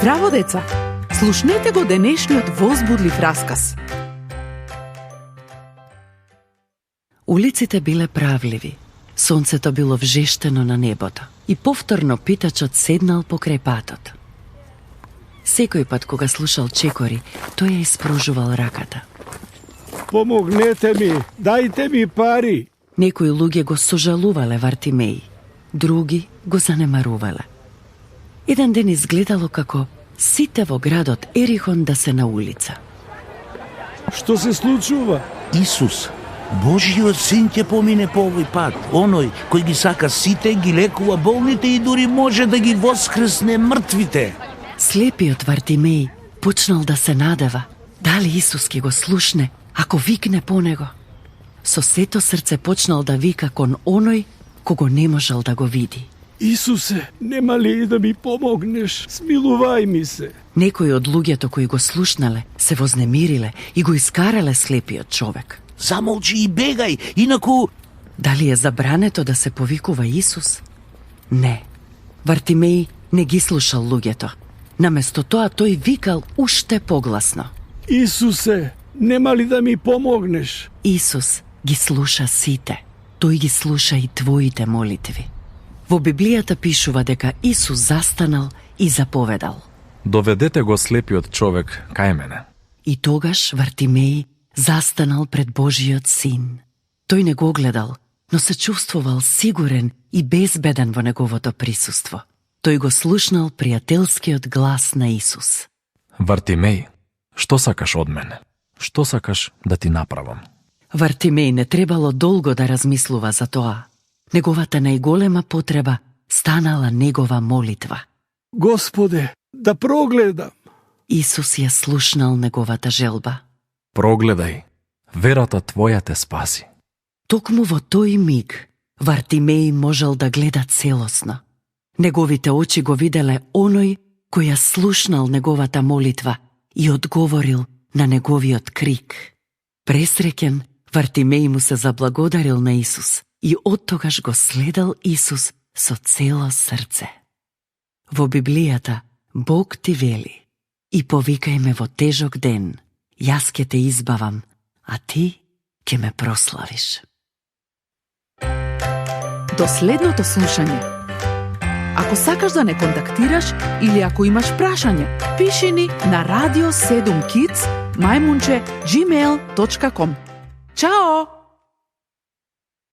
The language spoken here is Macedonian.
Здраво, деца! Слушнете го денешниот возбудлив расказ. Улиците биле правливи, сонцето било вжештено на небото и повторно питачот седнал покрај патот. Секој пат кога слушал чекори, тој ја испружувал раката. Помогнете ми, дајте ми пари. Некои луѓе го сожалувале Вартимеј, други го занемарувале. Еден ден изгледало како сите во градот Ерихон да се на улица. Што се случува? Исус, Божиот син ќе помине по овој пат. Оној кој ги сака сите, ги лекува болните и дури може да ги воскресне мртвите. Слепиот Вартимеј почнал да се надева дали Исус ќе го слушне ако викне по него. Со сето срце почнал да вика кон оној кого не можел да го види. Исусе, нема ли да ми помогнеш? Смилувај ми се. Некои од луѓето кои го слушнале се вознемириле и го искарале слепиот човек. Замолчи и бегај, инаку... Дали е забрането да се повикува Исус? Не. Вартимеј не ги слушал луѓето. Наместо тоа тој викал уште погласно. Исусе, нема ли да ми помогнеш? Исус ги слуша сите. Тој ги слуша и твоите молитви. Во Библијата пишува дека Исус застанал и заповедал: доведете го слепиот човек кај мене. И тогаш Вартимеј застанал пред Божиот син. Тој не го гледал, но се чувствувал сигурен и безбеден во неговото присуство. Тој го слушнал пријателскиот глас на Исус. Вартимеј, што сакаш од мене? Што сакаш да ти направам? Вартимеј не требало долго да размислува за тоа. Неговата најголема потреба станала негова молитва. Господе, да прогледам. Исус ја слушнал неговата желба. Прогледај, верата твоја те спаси. Токму во тој миг Вартимеј можел да гледа целосно. Неговите очи го виделе оној кој ја слушнал неговата молитва и одговорил на неговиот крик. Пресреќен, Вартимеј му се заблагодарил на Исус и оттогаш го следел Исус со цело срце. Во Библијата Бог ти вели: и повикај ме во тежок ден, јас ке те избавам, а ти ке ме прославиш. До следното слушање. Ако сакаш да не контактираш или ако имаш прашање, пиши ни на radio7kids@gmail.com. Чао!